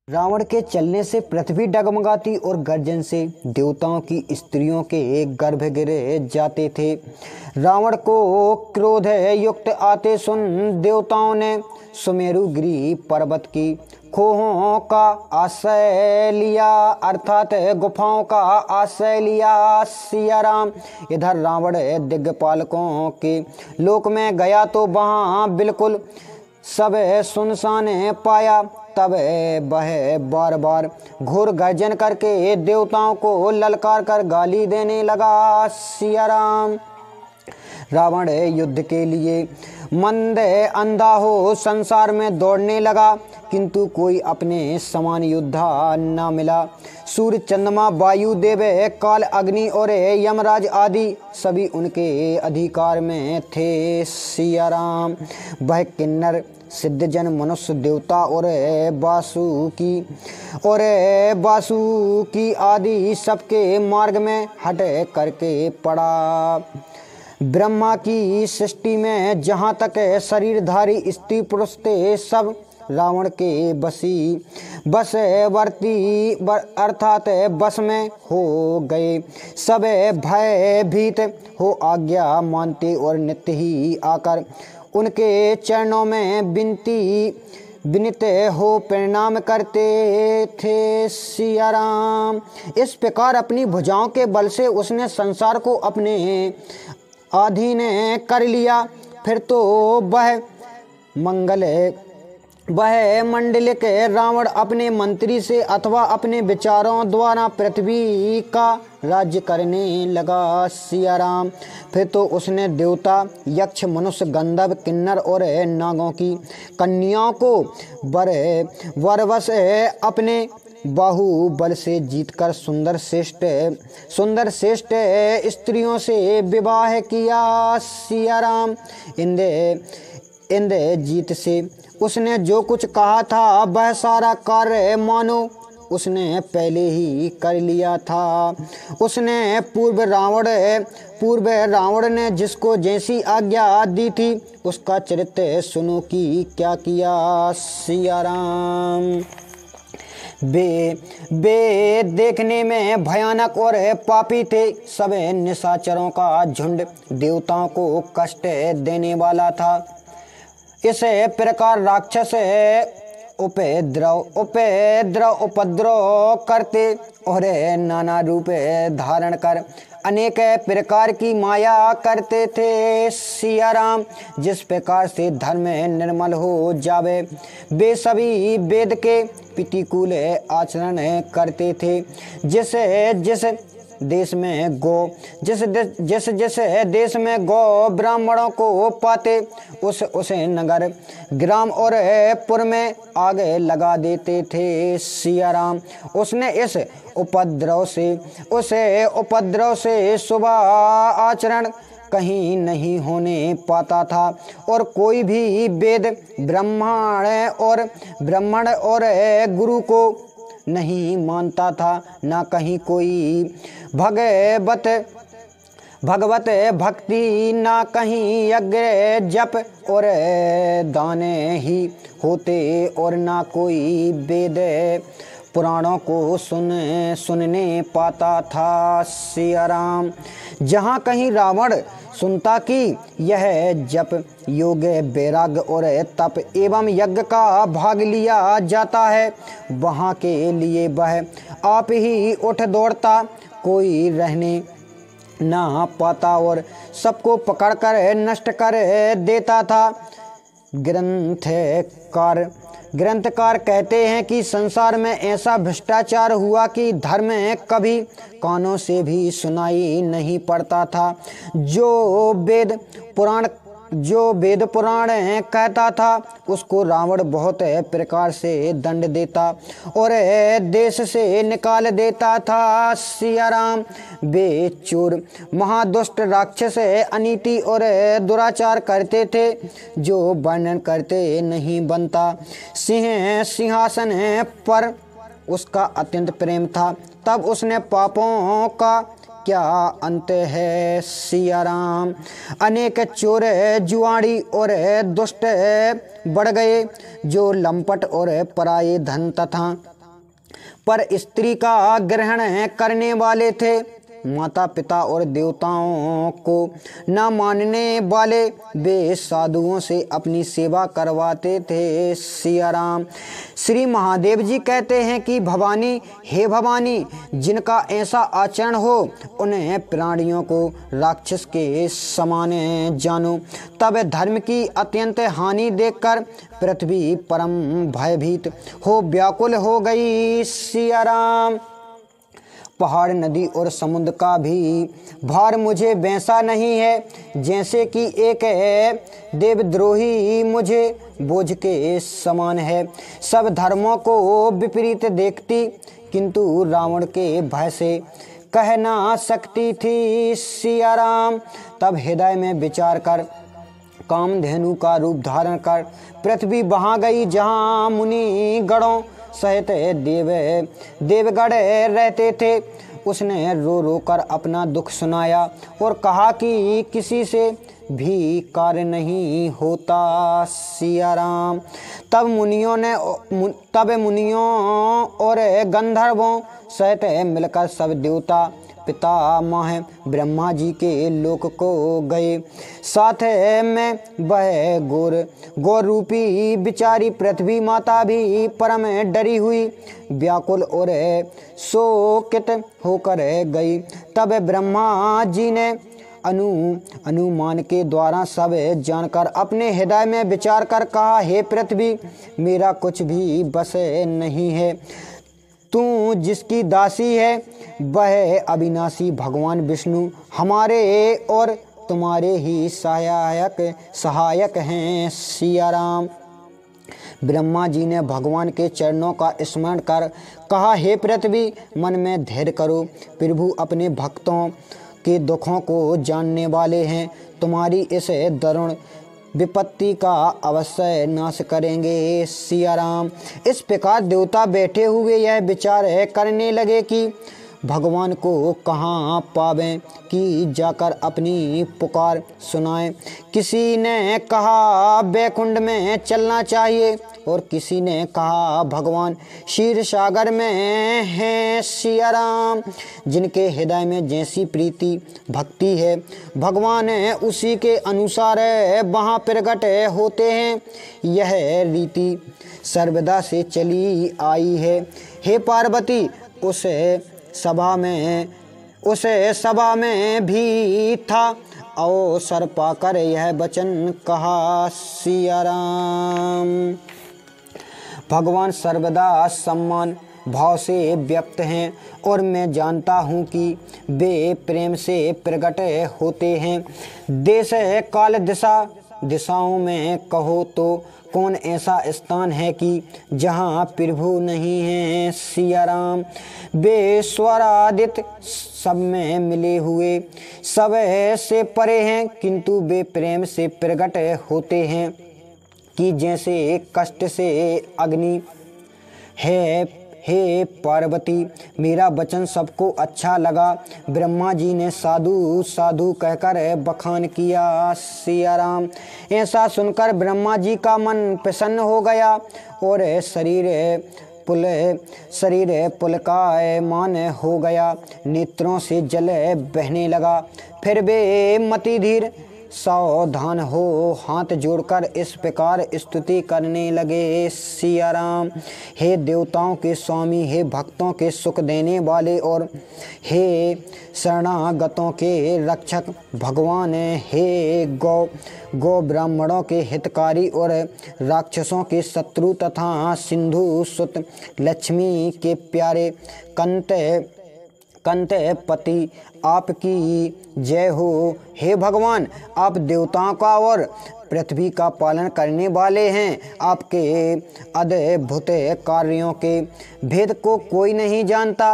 रावण के चलने से पृथ्वी डगमगाती और गर्जन से देवताओं की स्त्रियों के गर्भ गिरे जाते थे। रावण को क्रोध युक्त आते सुन देवताओं ने सुमेरुगिरी पर्वत की खोहों का आश्रय लिया, अर्थात गुफाओं का आश्रय लिया। सिया राम इधर रावण दिग्पालकों के लोक में गया तो वहाँ बिल्कुल सब सुनसान पाया। तब वह बार बार घोर गर्जन करके देवताओं को ललकार कर गाली देने लगा। सिया राम रावण युद्ध के लिए मंद अंधा हो संसार में दौड़ने लगा, किंतु कोई अपने समान योद्धा न मिला। सूर्य, चंद्रमा, वायु देव, काल, अग्नि और यमराज आदि सभी उनके अधिकार में थे। सिया राम वह किन्नर, सिद्धजन, मनुष्य, देवता और वासुकी आदि सबके मार्ग में हट करके पड़ा। ब्रह्मा की सृष्टि में जहाँ तक शरीरधारी स्त्री पुरुष थे, सब रावण के बसवर्ती अर्थात बस में हो गए। सब भयभीत हो आज्ञा मानते और नित्य ही आकर उनके चरणों में विनीत हो प्रणाम करते थे। सिया राम इस प्रकार अपनी भुजाओं के बल से उसने संसार को अपने अधीन कर लिया। फिर तो वह मंडलिक रावण अपने मंत्री से अथवा अपने विचारों द्वारा पृथ्वी का राज्य करने लगा। सिया राम फिर तो उसने देवता, यक्ष, मनुष्य, गंधर्व, किन्नर और नागों की कन्याओं को वरवश अपने बाहुबल से जीतकर सुंदर श्रेष्ठ स्त्रियों से विवाह किया। सिया राम इंद्र जीत से उसने जो कुछ कहा था वह सारा कार्य मानो उसने पहले ही कर लिया था। उसने पूर्व रावण ने जिसको जैसी आज्ञा दी थी उसका चरित्र सुनो कि क्या किया। सिया राम वे देखने में भयानक और पापी थे। सब निशाचरों का झुंड देवताओं को कष्ट देने वाला था। इस प्रकार राक्षस उपद्रव करते और नाना रूप धारण कर अनेक प्रकार की माया करते थे। सिया राम जिस प्रकार से धर्म निर्मल हो जावे वे सभी वेद के प्रतिकूल आचरण करते थे। जिस देश में गौ ब्राह्मणों को पाते उस नगर, ग्राम और पुर में आग लगा देते थे। सिया राम उसने इस उपद्रव से शुभ आचरण कहीं नहीं होने पाता था और कोई भी वेद ब्राह्मण और गुरु को नहीं मानता था। ना कहीं कोई भगवत भक्ति, ना कहीं यज्ञ जप और दान ही होते और ना कोई वेद पुराणों को सुनने पाता था। सिया राम जहाँ कहीं रावण सुनता कि यह जप, योग, वैराग्य और तप एवं यज्ञ का भाग लिया जाता है, वहाँ के लिए वह आप ही उठ दौड़ता, कोई रहने ना पाता और सबको पकड़कर नष्ट कर देता था। ग्रंथकार कहते हैं कि संसार में ऐसा भ्रष्टाचार हुआ कि धर्म कभी कानों से भी सुनाई नहीं पड़ता था। जो वेद पुराण कहता था उसको रावण बहुत प्रकार से दंड देता और देश से निकाल देता था। सिया राम वे चोर, महादुष्ट राक्षस अनीति और दुराचार करते थे जो वर्णन करते नहीं बनता। सिंहासन पर उसका अत्यंत प्रेम था, तब उसने पापों का क्या अंत है। सिया राम अनेक चोर, जुआड़ी और दुष्ट बढ़ गए जो लंपट और पराये धन तथा पर स्त्री का ग्रहण करने वाले थे। माता पिता और देवताओं को न मानने वाले वे साधुओं से अपनी सेवा करवाते थे। सिया राम। श्री महादेव जी कहते हैं कि भवानी, हे भवानी, जिनका ऐसा आचरण हो उन्हें प्राणियों को राक्षस के समान जानो। तब धर्म की अत्यंत हानि देखकर पृथ्वी परम भयभीत हो व्याकुल हो गई। सिया राम। पहाड़, नदी और समुद्र का भी भार मुझे वैसा नहीं है जैसे कि एक देवद्रोही मुझे बोझ के समान है। सब धर्मों को विपरीत देखती, किंतु रावण के भय से कह ना सकती थी। सिया राम। तब हृदय में विचार कर कामधेनु का रूप धारण कर पृथ्वी वहाँ गई जहाँ मुनि गणों सहित देवगण रहते थे। उसने रो रो कर अपना दुख सुनाया और कहा कि किसी से भी कार्य नहीं होता। सिया राम। तब मुनियों और गंधर्वों सहित मिलकर सब देवता पितामह ब्रह्मा जी के लोक को गए। साथ में वह गौर रूपी बिचारी पृथ्वी माता भी परम डरी हुई व्याकुल और शोकित होकर गई। तब ब्रह्मा जी ने अनुमान के द्वारा सब जानकर अपने हृदय में विचार कर कहा, हे पृथ्वी, मेरा कुछ भी बस नहीं है। तू जिसकी दासी है वह अविनाशी भगवान विष्णु हमारे और तुम्हारे ही सहायक हैं। सिया राम। ब्रह्मा जी ने भगवान के चरणों का स्मरण कर कहा, हे पृथ्वी, मन में धैर्य करो। प्रभु अपने भक्तों के दुखों को जानने वाले हैं। तुम्हारी इस दारुण विपत्ति का अवश्य नाश करेंगे। सिया राम। इस प्रकार देवता बैठे हुए यह विचार करने लगे कि भगवान को कहाँ पावें कि जाकर अपनी पुकार सुनाएं। किसी ने कहा बैकुंठ में चलना चाहिए और किसी ने कहा भगवान क्षीर सागर में हैं। सिया राम। जिनके हृदय में जैसी प्रीति भक्ति है भगवान उसी के अनुसार वहाँ प्रकट होते हैं। यह रीति सर्वदा से चली आई है। हे पार्वती, उस सभा में भी था अवसर पाकर यह वचन कहा। सिया राम। भगवान सर्वदा सम्मान भाव से व्यक्त हैं और मैं जानता हूँ कि वे प्रेम से प्रकट होते हैं। देश काल दिशाओं में कहो तो कौन ऐसा स्थान है कि जहाँ प्रभु नहीं है। सिया राम। वे स्वरादित सब में मिले हुए सब से परे हैं, किंतु वे प्रेम से प्रकट होते हैं कि जैसे कष्ट से अग्नि है। हे पार्वती, मेरा वचन सबको अच्छा लगा। ब्रह्मा जी ने साधु साधु कहकर बखान किया। सिया राम। ऐसा सुनकर ब्रह्मा जी का मन प्रसन्न हो गया और शरीर पुलकायमान हो गया। नेत्रों से जल बहने लगा। फिर वे मति धीर सावधान हो हाथ जोड़कर इस प्रकार स्तुति करने लगे। सिया राम। हे देवताओं के स्वामी, हे भक्तों के सुख देने वाले और हे शरणागतों के रक्षक भगवान, हे गौ ब्राह्मणों के हितकारी और राक्षसों के शत्रु तथा सिंधु सुत लक्ष्मी के प्यारे कंत पति, आपकी जय हो। हे भगवान, आप देवताओं का और पृथ्वी का पालन करने वाले हैं। आपके अद्भुत कार्यों के भेद को कोई नहीं जानता।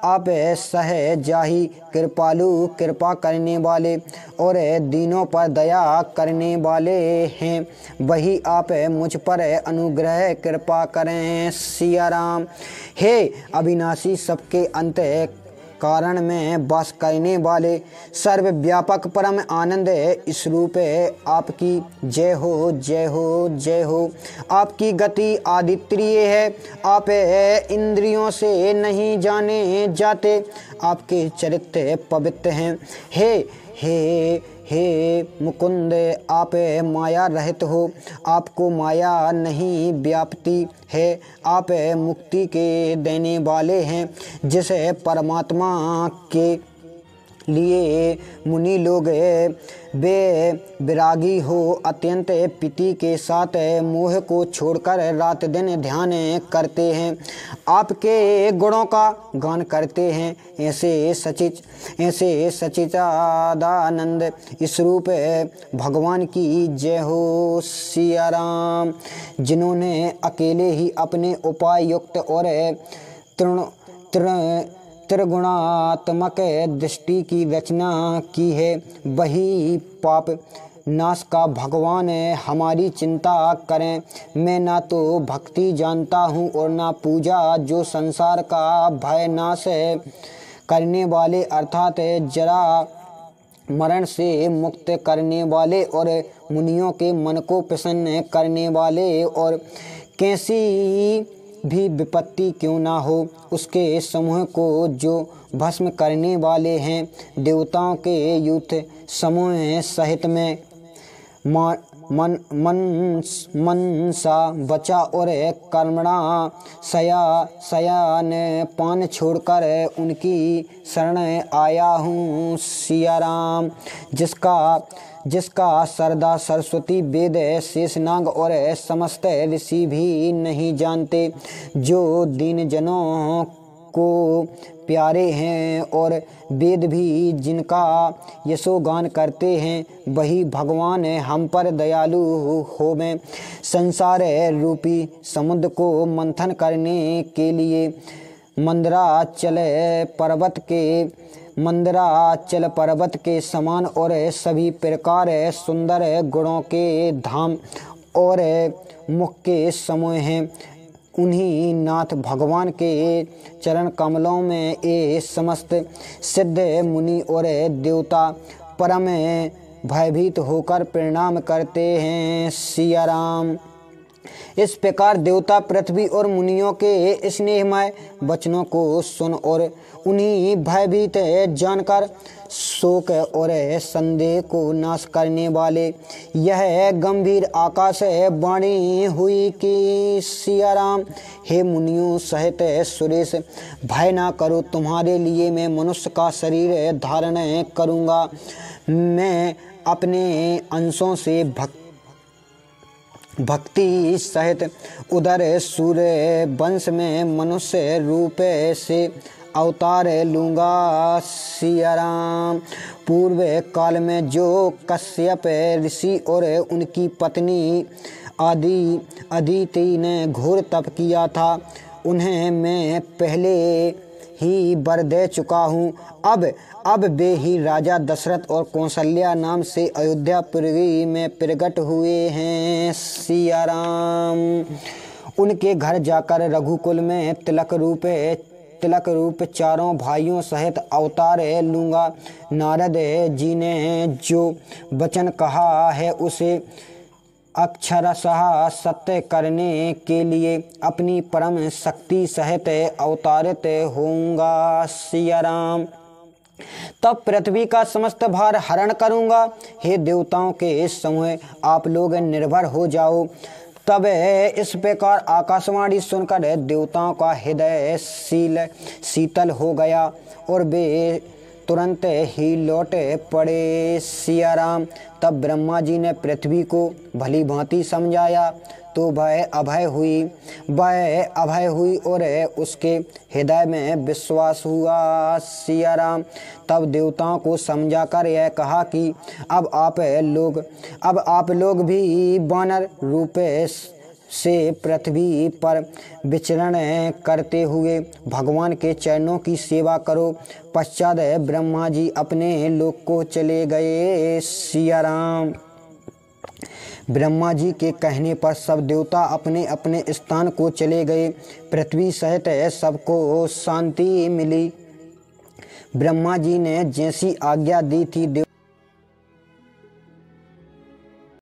आप सहजाही कृपालु, कृपा करने वाले और दीनों पर दया करने वाले हैं। वही आप मुझ पर अनुग्रह कृपा करें। सिया राम। हे अविनाशी, सबके अंत कारण में वास करने वाले सर्वव्यापक परम आनंद स्वरूप आपकी जय हो, जय हो, जय हो। आपकी गति आदित्य है, आप इंद्रियों से नहीं जाने जाते, आपके चरित्र पवित्र हैं। हे मुकुंद, आप माया रहित हो, आपको माया नहीं व्याप्ति है, आप मुक्ति के देने वाले हैं। जिस परमात्मा के लिए मुनि लोग वे विरागी हो अत्यंत प्रीति के साथ मोह को छोड़कर रात दिन ध्यान करते हैं, आपके गुणों का गान करते हैं। ऐसे सच्चिदानंद स्वरूप भगवान की जय हो। सिया राम। जिन्होंने अकेले ही अपने उपाय युक्त और त्रिगुणात्मक दृष्टि की रचना की है, वही पाप नाश का भगवान हमारी चिंता करें। मैं ना तो भक्ति जानता हूँ और ना पूजा, जो संसार का भय नाश करने वाले अर्थात जरा मरण से मुक्त करने वाले और मुनियों के मन को प्रसन्न करने वाले, और कैसी भी विपत्ति क्यों ना हो उसके समूह को जो भस्म करने वाले हैं। देवताओं के युद्ध समूह सहित में मनसा बचा और कर्मणा शयान पान छोड़कर उनकी शरण आया हूँ। सिया राम। जिसका सरदा सरस्वती वेद शेषनाग और समस्त ऋषि भी नहीं जानते, जो दीन जनों को प्यारे हैं और वेद भी जिनका यशोगान करते हैं, वही भगवान हम पर दयालु होवें। संसार रूपी समुद्र को मंथन करने के लिए मंदराचल पर्वत के समान और सभी प्रकार सुंदर गुणों के धाम और मुख के समूह हैं। उन्हीं नाथ भगवान के चरण कमलों में ये समस्त सिद्ध मुनि और देवता परम भयभीत होकर प्रणाम करते हैं। सिया राम। इस प्रकार देवता पृथ्वी और मुनियों के स्नेहमय वचनों को सुन और उन्हीं भयभीत जानकर शोक और संदेह को नाश करने वाले यह गंभीर आकाश वाणी हुई कि सिया राम, हे मुनियों सहित सुरेश, भय ना करो, तुम्हारे लिए मैं मनुष्य का शरीर धारण करूँगा। मैं अपने अंशों से भक्ति सहित उधर सूर्य वंश में मनुष्य रूप से अवतार लूँगा। सिया राम। पूर्व काल में जो कश्यप ऋषि और उनकी पत्नी अदिति ने घोर तप किया था, उन्हें मैं पहले ही वर दे चुका हूँ। अब वे ही राजा दशरथ और कौशल्या नाम से अयोध्यापुरी में प्रकट हुए हैं। सिया राम। उनके घर जाकर रघुकुल में तिलक रूप चारों भाइयों सहित अवतार लूँगा। नारद जी ने जो वचन कहा है उसे अक्षरशः सत्य करने के लिए अपनी परम शक्ति सहित अवतारित होऊंगा। सिया राम। तब पृथ्वी का समस्त भार हरण करूंगा। हे देवताओं के इस समूह, आप लोग निर्भर हो जाओ। तब इस प्रकार आकाशवाणी सुनकर देवताओं का हृदय शीतल हो गया और वे तुरंत ही लौट पड़े। सिया राम। तब ब्रह्मा जी ने पृथ्वी को भली भांति समझाया तो वह अभय हुई और उसके हृदय में विश्वास हुआ। सिया राम। तब देवताओं को समझाकर यह कहा कि अब आप लोग भी वानर रूप से पृथ्वी पर विचरण करते हुए भगवान के चरणों की सेवा करो। पश्चात ब्रह्मा जी अपने लोक को चले गए। सिया राम। ब्रह्मा जी के कहने पर सब देवता अपने अपने स्थान को चले गए। पृथ्वी सहित सबको शांति मिली। ब्रह्मा जी ने जैसी आज्ञा दी थी